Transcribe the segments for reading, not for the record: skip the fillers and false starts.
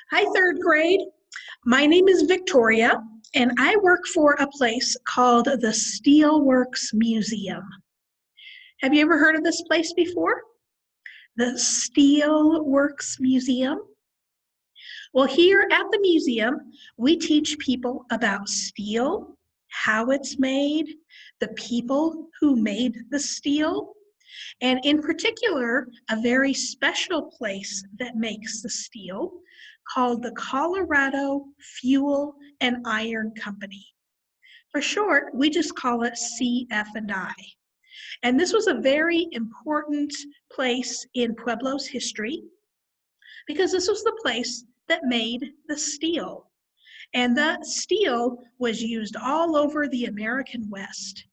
Hi, third grade. My name is Victoria, and I work for a place called the Steelworks Museum. Have you ever heard of this place before? The Steelworks Museum? Well, here at the museum, we teach people about steel, how it's made, the people who made the steel, and in particular, a very special place that makes the steel called the Colorado Fuel and Iron Company. For short, we just call it CF&I. And this was a very important place in Pueblo's history because this was the place that made the steel. And that steel was used all over the American West.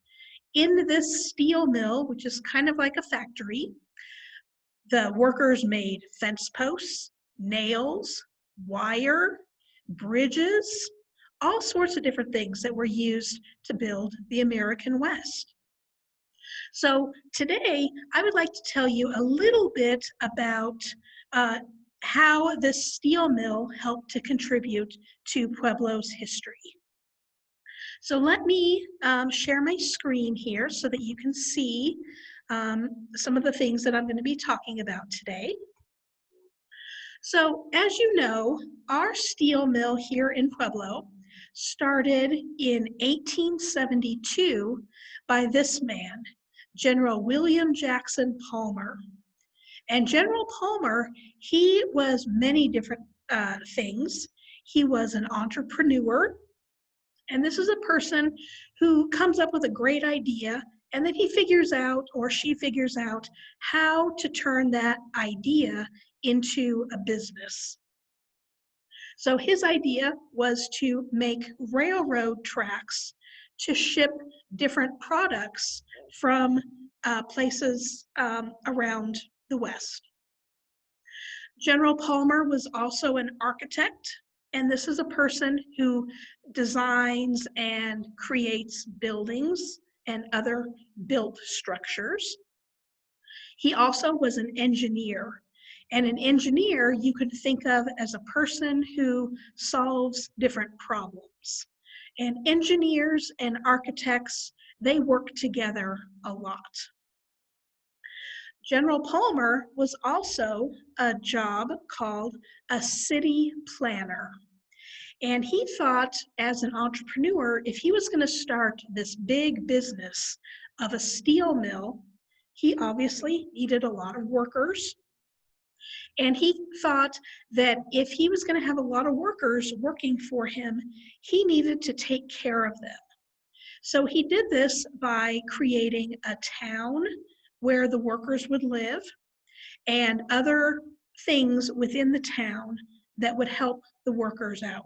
In this steel mill, which is kind of like a factory, the workers made fence posts, nails, wire, bridges, all sorts of different things that were used to build the American West. So today, I would like to tell you a little bit about how this steel mill helped to contribute to Pueblo's history. So let me share my screen here so that you can see some of the things that I'm going to be talking about today. So as you know, our steel mill here in Pueblo started in 1872 by this man, General William Jackson Palmer. And General Palmer, he was many different things. He was an entrepreneur, and this is a person who comes up with a great idea and then he figures out, or she figures out, how to turn that idea into a business. So his idea was to make railroad tracks to ship different products from places around the West. General Palmer was also an architect, and this is a person who designs and creates buildings and other built structures. He also was an engineer, and an engineer you could think of as a person who solves different problems. And engineers and architects, they work together a lot. General Palmer was also a job called a city planner. And he thought, as an entrepreneur, if he was going to start this big business of a steel mill, he obviously needed a lot of workers. And he thought that if he was going to have a lot of workers working for him, he needed to take care of them. So he did this by creating a town where the workers would live and other things within the town that would help the workers out.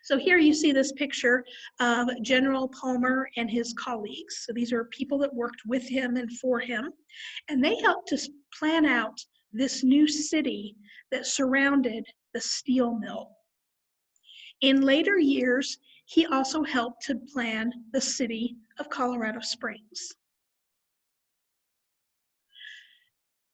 So here you see this picture of General Palmer and his colleagues. So these are people that worked with him and for him, and they helped to plan out this new city that surrounded the steel mill. In later years, he also helped to plan the city of Colorado Springs.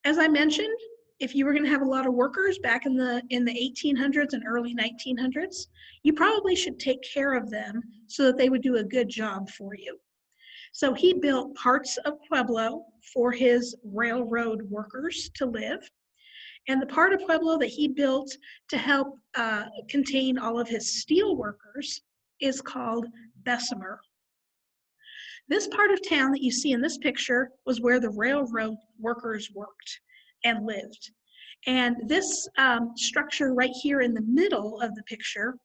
As I mentioned, if you were going to have a lot of workers back in the 1800s and early 1900s, you probably should take care of them so that they would do a good job for you. So he built parts of Pueblo for his railroad workers to live. And the part of Pueblo that he built to help contain all of his steel workers is called Bessemer. This part of town that you see in this picture was where the railroad workers worked and lived. And this structure right here in the middle of the picture,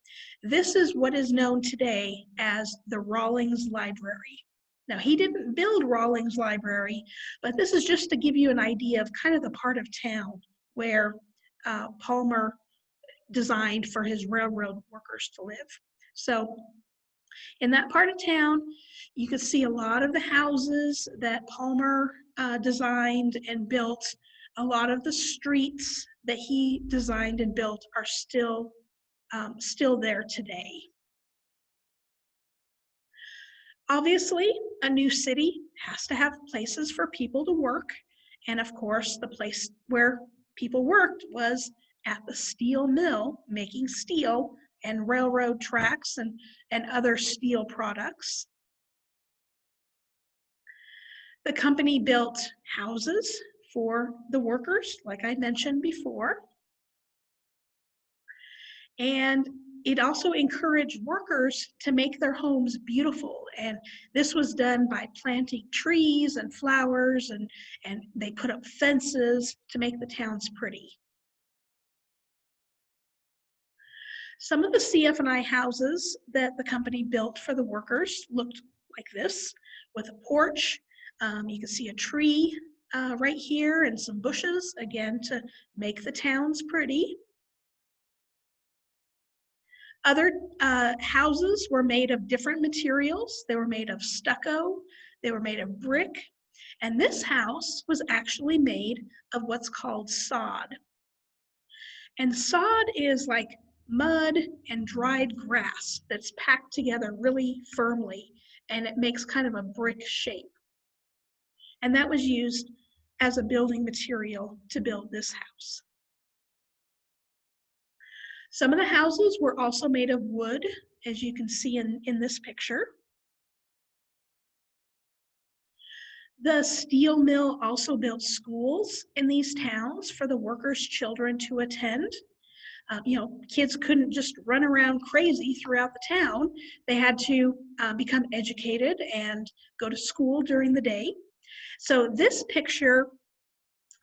this is what is known today as the Rawlings Library. Now, he didn't build Rawlings Library, but this is just to give you an idea of kind of the part of town where Palmer designed for his railroad workers to live. So in that part of town, you can see a lot of the houses that Palmer designed and built. A lot of the streets that he designed and built are still there today. Obviously, a new city has to have places for people to work. And of course, the place where people worked was at the steel mill making steel and railroad tracks and other steel products. The company built houses for the workers, like I mentioned before. And it also encouraged workers to make their homes beautiful. And this was done by planting trees and flowers, and they put up fences to make the towns pretty. Some of the CF&I houses that the company built for the workers looked like this, with a porch. You can see a tree right here and some bushes, again, to make the towns pretty. Other houses were made of different materials. They were made of stucco, they were made of brick, and this house was actually made of what's called sod. And sod is like mud and dried grass that's packed together really firmly, and it makes kind of a brick shape. And that was used as a building material to build this house. Some of the houses were also made of wood, as you can see in this picture. The steel mill also built schools in these towns for the workers' children to attend. Kids couldn't just run around crazy throughout the town. They had to become educated and go to school during the day. So this picture,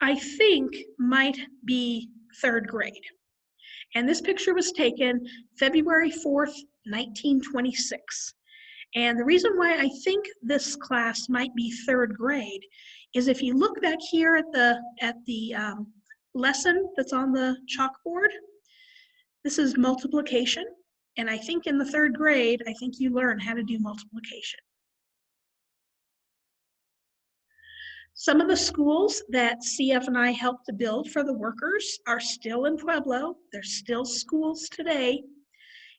I think, might be third grade. And this picture was taken February 4th, 1926. And the reason why I think this class might be third grade is if you look back here at the lesson that's on the chalkboard, this is multiplication. And I think in the third grade, I think you learn how to do multiplication. Some of the schools that CF&I helped to build for the workers are still in Pueblo. They're still schools today.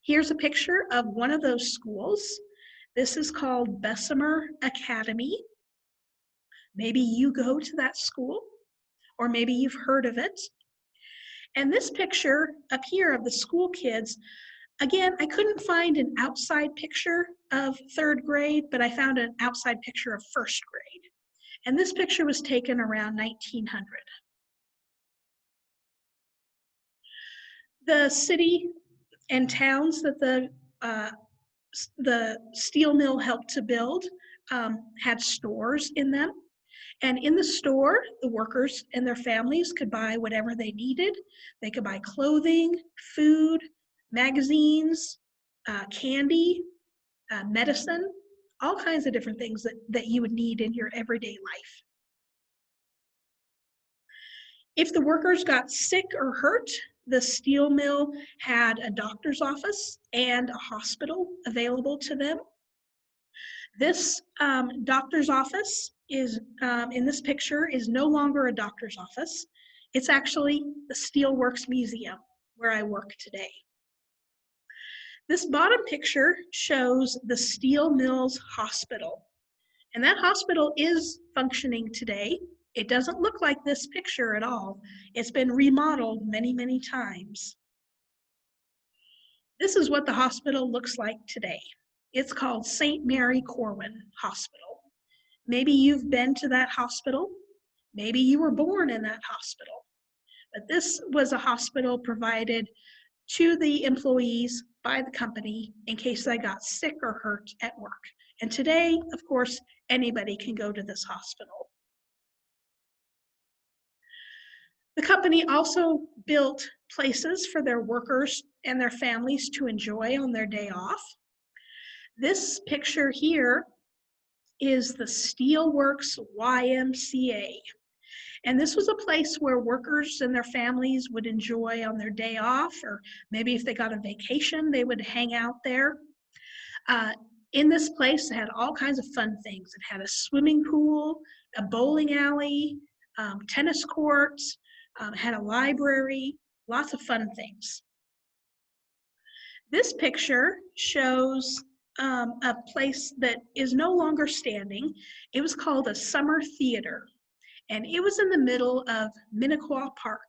Here's a picture of one of those schools. This is called Bessemer Academy. Maybe you go to that school, or maybe you've heard of it. And this picture up here of the school kids, again, I couldn't find an outside picture of third grade, but I found an outside picture of first grade. And this picture was taken around 1900. The city and towns that the steel mill helped to build had stores in them. And in the store, the workers and their families could buy whatever they needed. They could buy clothing, food, magazines, candy, medicine, all kinds of different things that you would need in your everyday life. If the workers got sick or hurt, the steel mill had a doctor's office and a hospital available to them. This doctor's office is, in this picture, is no longer a doctor's office. It's actually the Steelworks Museum where I work today. This bottom picture shows the steel mill's hospital. And that hospital is functioning today. It doesn't look like this picture at all. It's been remodeled many, many times. This is what the hospital looks like today. It's called St. Mary Corwin Hospital. Maybe you've been to that hospital. Maybe you were born in that hospital. But this was a hospital provided to the employees by the company in case they got sick or hurt at work. And today, of course, anybody can go to this hospital. The company also built places for their workers and their families to enjoy on their day off. This picture here is the Steelworks YMCA. And this was a place where workers and their families would enjoy on their day off, or maybe if they got a vacation, they would hang out there. In this place, it had all kinds of fun things. It had a swimming pool, a bowling alley, tennis courts, had a library, lots of fun things. This picture shows a place that is no longer standing. It was called a summer theater, and it was in the middle of Minnequaw Park.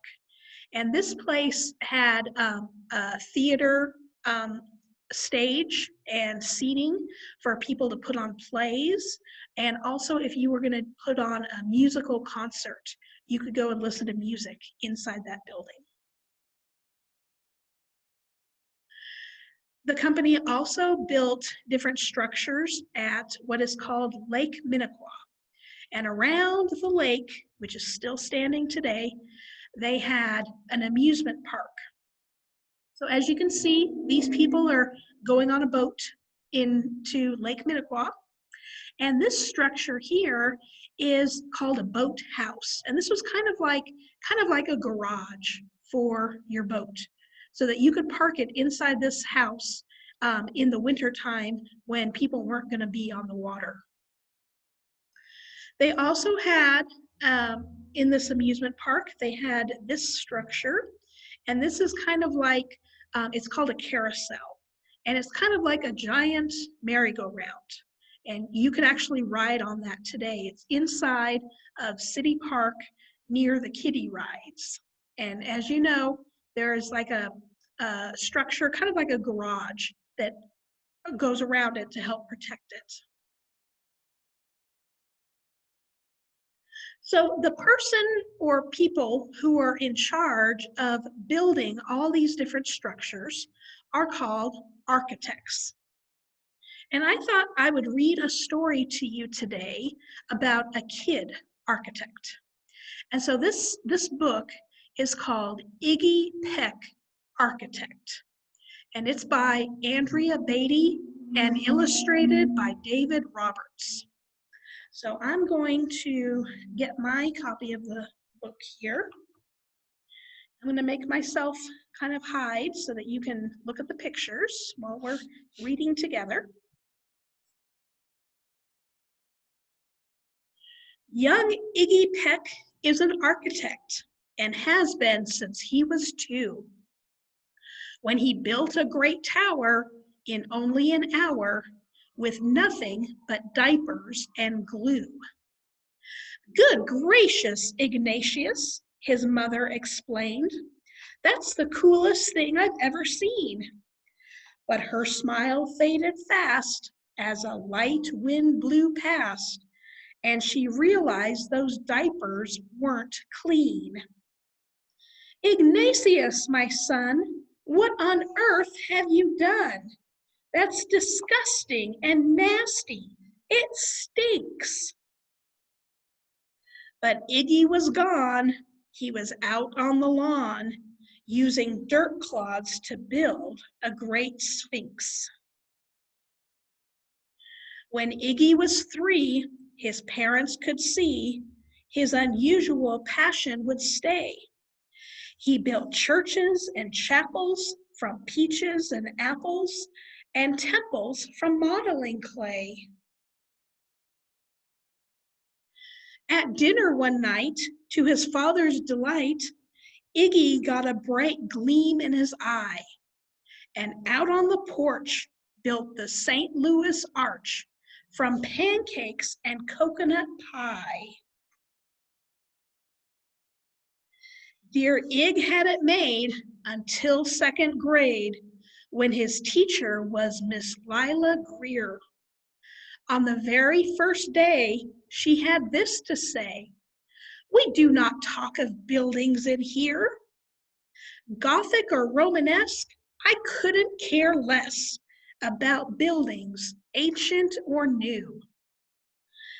And this place had a theater stage and seating for people to put on plays. And also, if you were going to put on a musical concert, you could go and listen to music inside that building. The company also built different structures at what is called Lake Minnequaw. And around the lake, which is still standing today, they had an amusement park. So as you can see, these people are going on a boat into Lake Minnequaw. And this structure here is called a boat house. And this was kind of like a garage for your boat, so that you could park it inside this house in the winter time when people weren't going to be on the water. They also had, in this amusement park, they had this structure, and this is kind of like, it's called a carousel, and it's kind of like a giant merry-go-round, and you can actually ride on that today. It's inside of City Park near the kiddie rides, and as you know, there's like a structure, kind of like a garage, that goes around it to help protect it. So the person or people who are in charge of building all these different structures are called architects. And I thought I would read a story to you today about a kid architect. And so this book is called Iggy Peck Architect. And it's by Andrea Beaty and illustrated by David Roberts. So I'm going to get my copy of the book here. I'm going to make myself kind of hide so that you can look at the pictures while we're reading together. Young Iggy Peck is an architect and has been since he was 2. When he built a great tower in only an hour with nothing but diapers and glue. Good gracious, Ignatius, his mother explained. That's the coolest thing I've ever seen. But her smile faded fast as a light wind blew past, and she realized those diapers weren't clean. Ignatius, my son, what on earth have you done? That's disgusting and nasty. It stinks. But Iggy was gone. He was out on the lawn using dirt clods to build a great sphinx. When Iggy was 3, his parents could see his unusual passion would stay. He built churches and chapels from peaches and apples, and temples from modeling clay. At dinner one night, to his father's delight, Iggy got a bright gleam in his eye, and out on the porch built the St. Louis Arch from pancakes and coconut pie. Dear Ig had it made until 2nd grade, when his teacher was Miss Lila Greer. On the very first day, she had this to say: "We do not talk of buildings in here. Gothic or Romanesque, I couldn't care less about buildings, ancient or new."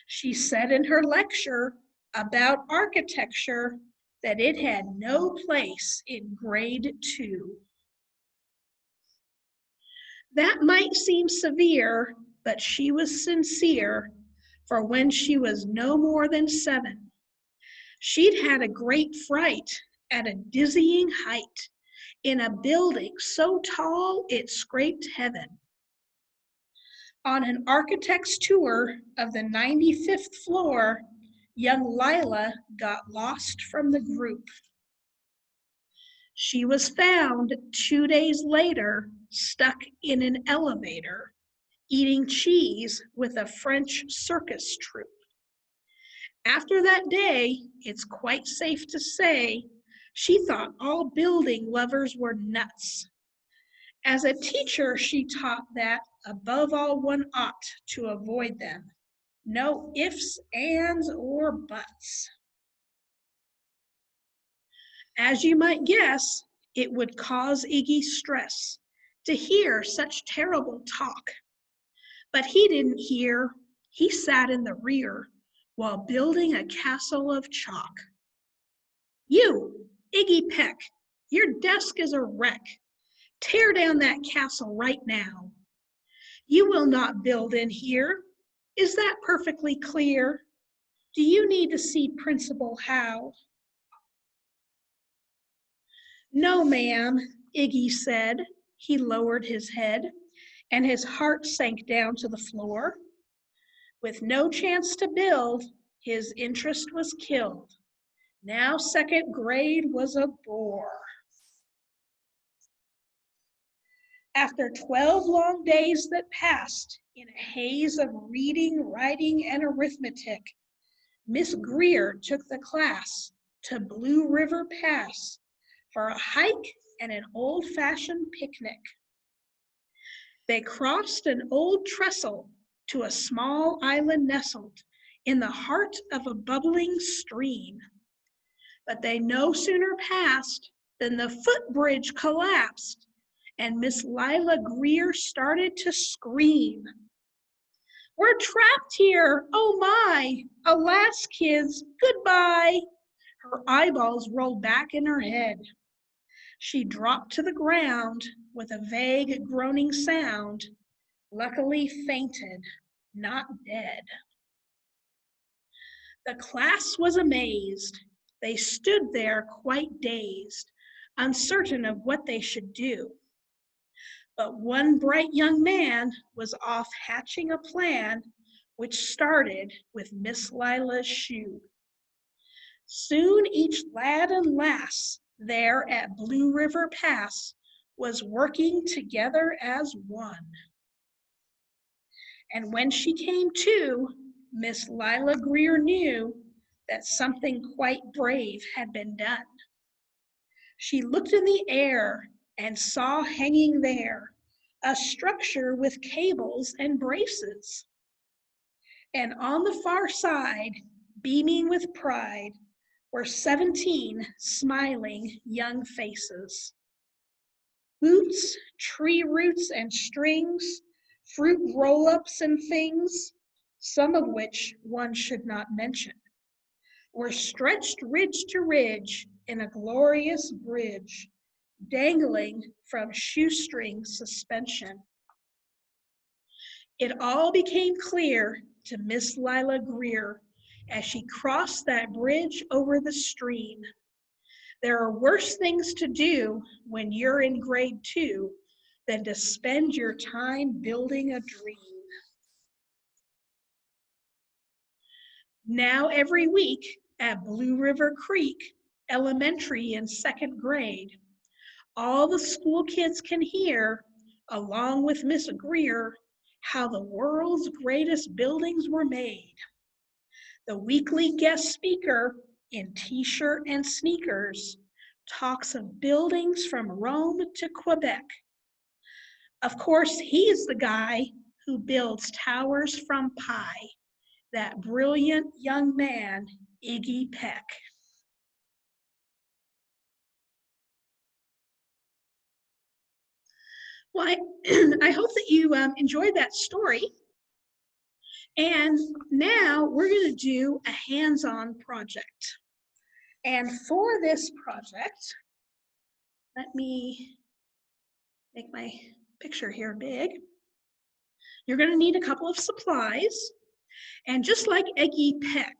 She said in her lecture about architecture that it had no place in grade 2. That might seem severe, but she was sincere, for when she was no more than 7, she'd had a great fright at a dizzying height in a building so tall it scraped heaven. On an architect's tour of the 95th floor, young Lila got lost from the group. She was found 2 days later, stuck in an elevator, eating cheese with a French circus troupe. After that day, it's quite safe to say She thought all building lovers were nuts. As a teacher, she taught that, above all, one ought to avoid them. No ifs, ands, or buts. As you might guess, it would cause Iggy stress to hear such terrible talk. But he didn't hear. He sat in the rear while building a castle of chalk. You, Iggy Peck, your desk is a wreck. Tear down that castle right now. You will not build in here. Is that perfectly clear? Do you need to see Principal Howe? No, ma'am, Iggy said. He lowered his head, and his heart sank down to the floor. With no chance to build, his interest was killed. Now second grade was a bore. After 12 long days that passed in a haze of reading, writing, and arithmetic, Miss Greer took the class to Blue River Pass for a hike and an old-fashioned picnic. They crossed an old trestle to a small island nestled in the heart of a bubbling stream. But they no sooner passed than the footbridge collapsed and Miss Lila Greer started to scream. We're trapped here, oh my! Alas, kids, goodbye! Her eyeballs rolled back in her head. She dropped to the ground with a vague groaning sound, luckily fainted, not dead. The class was amazed. They stood there quite dazed, uncertain of what they should do. But one bright young man was off hatching a plan which started with Miss Lila's shoe. Soon each lad and lass there at Blue River Pass was working together as one. And when she came to, Miss Lila Greer knew that something quite brave had been done. She looked in the air and saw hanging there a structure with cables and braces. And on the far side, beaming with pride, were 17 smiling young faces. Boots, tree roots and strings, fruit roll-ups and things, some of which one should not mention, were stretched ridge to ridge in a glorious bridge, dangling from shoestring suspension. It all became clear to Miss Lila Greer as she crossed that bridge over the stream. There are worse things to do when you're in grade 2 than to spend your time building a dream. Now every week at Blue River Creek Elementary in 2nd grade, all the school kids can hear, along with Miss Greer, how the world's greatest buildings were made. The weekly guest speaker in t-shirt and sneakers talks of buildings from Rome to Quebec. Of course, he's the guy who builds towers from pie, that brilliant young man, Iggy Peck. Well, I hope that you enjoyed that story. And now we're going to do a hands-on project. And for this project, let me make my picture here big. You're going to need a couple of supplies. And just like Iggy Peck,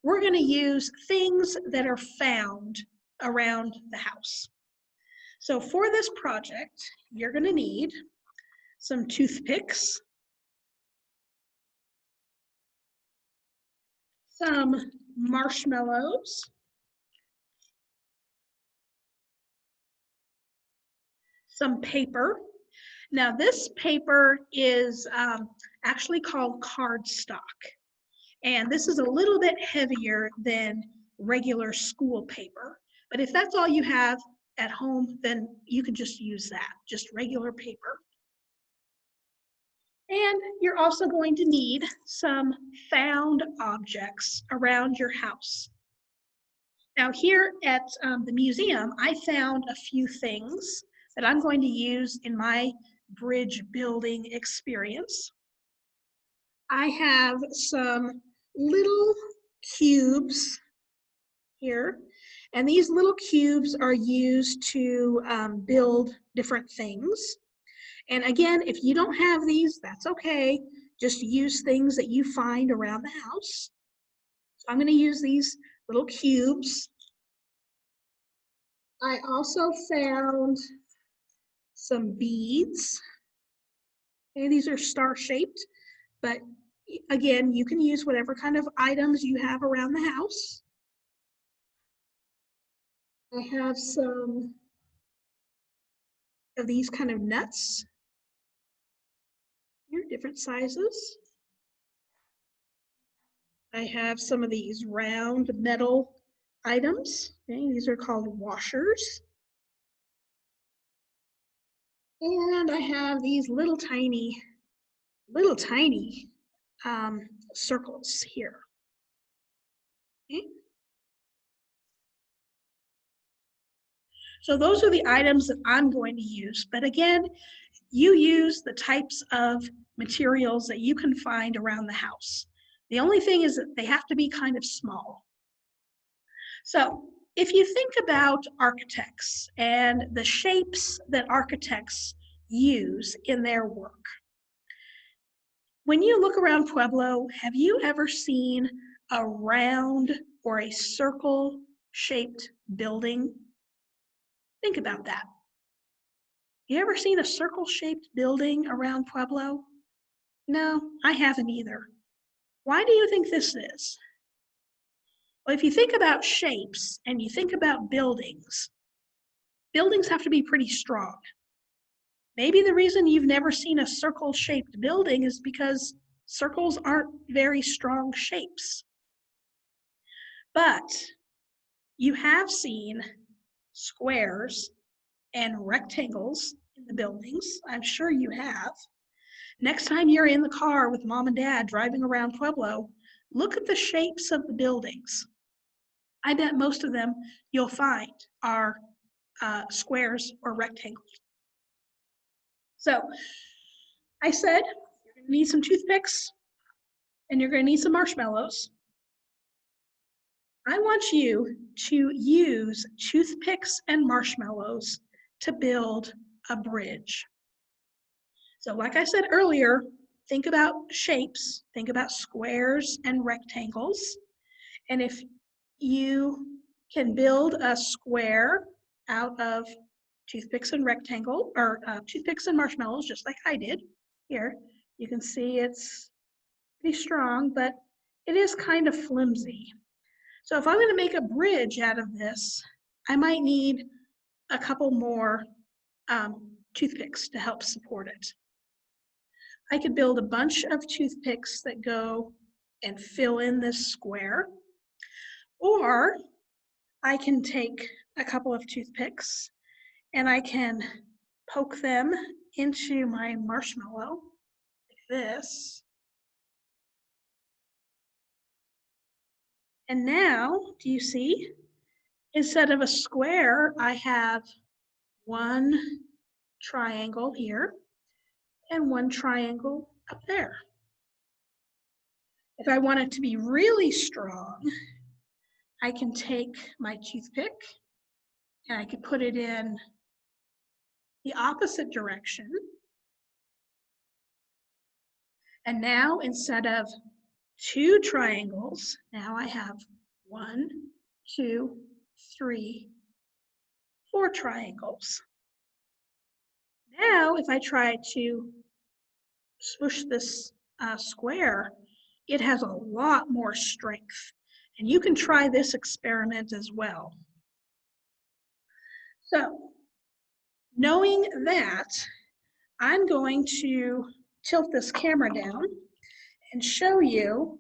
we're going to use things that are found around the house. So for this project, you're going to need some toothpicks, some marshmallows, some paper. Now this paper is actually called cardstock. And this is a little bit heavier than regular school paper, But if that's all you have at home, then you can just use that, just regular paper. And you're also going to need some found objects around your house. Now here at the museum, I found a few things that I'm going to use in my bridge building experience. I have some little cubes here, and these little cubes are used to build different things. And again, if you don't have these, that's okay. Just use things that you find around the house. So I'm going to use these little cubes. I also found some beads. Okay, these are star-shaped, but again, you can use whatever kind of items you have around the house. I have some of these kind of nuts. Here, different sizes. I have some of these round metal items. Okay, these are called washers. And I have these little tiny circles here. Okay. So those are the items that I'm going to use. But again, you use the types of materials that you can find around the house. The only thing is that they have to be kind of small. So if you think about architects and the shapes that architects use in their work, when you look around Pueblo, have you ever seen a round or a circle-shaped building? Think about that. You ever seen a circle-shaped building around Pueblo? No, I haven't either. Why do you think this is? Well, if you think about shapes and you think about buildings, buildings have to be pretty strong. Maybe the reason you've never seen a circle-shaped building is because circles aren't very strong shapes. But you have seen squares and rectangles in the buildings. I'm sure you have. Next time you're in the car with mom and dad driving around Pueblo, look at the shapes of the buildings. I bet most of them you'll find are squares or rectangles. So I said you're going to need some toothpicks and you're going to need some marshmallows. I want you to use toothpicks and marshmallows to build a bridge. So like I said earlier, think about shapes, think about squares and rectangles. And if you can build a square out of toothpicks and toothpicks and marshmallows, just like I did here, you can see it's pretty strong, but it is kind of flimsy. So if I'm going to make a bridge out of this, I might need a couple more toothpicks to help support it. I could build a bunch of toothpicks that go and fill in this square, or I can take a couple of toothpicks and I can poke them into my marshmallow like this. And now, do you see? Instead of a square, I have one triangle here and one triangle up there. If I want it to be really strong, I can take my toothpick and I could put it in the opposite direction. And now instead of two triangles, now I have 1, 2, 3, 4 triangles. Now, if I try to swoosh this square, it has a lot more strength. And you can try this experiment as well. So, knowing that, I'm going to tilt this camera down and show you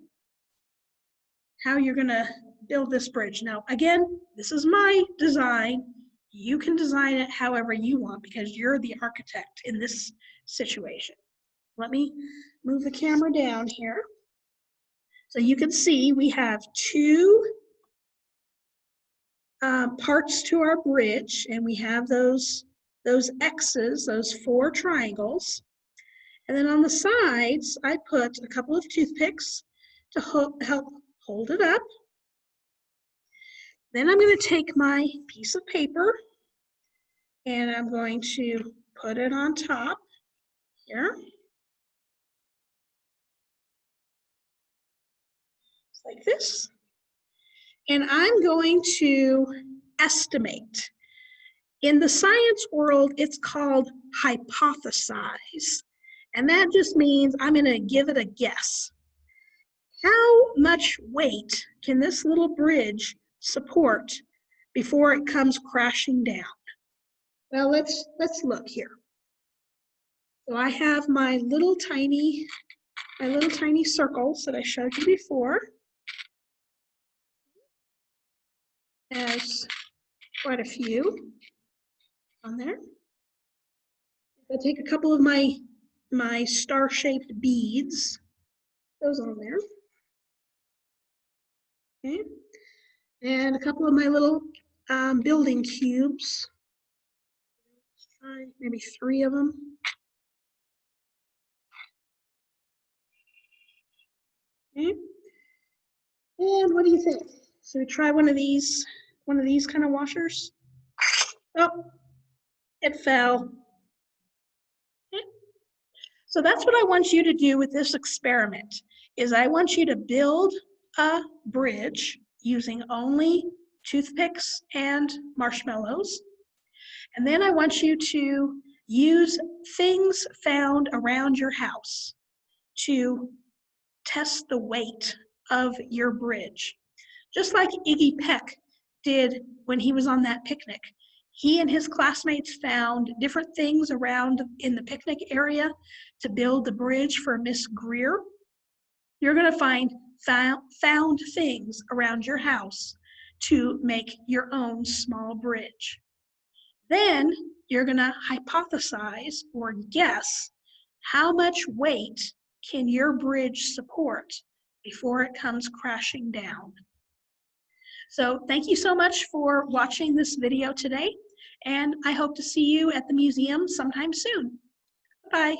how you're going to build this bridge. Now, again, this is my design. You can design it however you want because you're the architect in this situation. Let me move the camera down here. So you can see we have two parts to our bridge, and we have those X's, those 4 triangles. And then on the sides, I put a couple of toothpicks to help hold it up. Then I'm going to take my piece of paper and I'm going to put it on top here. Just like this. And I'm going to estimate. In the science world, it's called hypothesize. And that just means I'm going to give it a guess. How much weight can this little bridge support before it comes crashing down? Well, let's look here. So I have my little tiny circles that I showed you before. Has quite a few on there. I'll take a couple of my star-shaped beads, those on there. Okay, and a couple of my little building cubes. Let's try maybe 3 of them. Okay, and what do you think? So we try one of these kind of washers. Oh, it fell. Okay. So that's what I want you to do with this experiment, is I want you to build a bridge using only toothpicks and marshmallows. And then I want you to use things found around your house to test the weight of your bridge. Just like Iggy Peck did when he was on that picnic. He and his classmates found different things around in the picnic area to build the bridge for Miss Greer. You're going to find found things around your house to make your own small bridge. Then you're going to hypothesize or guess how much weight can your bridge support before it comes crashing down. So thank you so much for watching this video today, and I hope to see you at the museum sometime soon. Bye.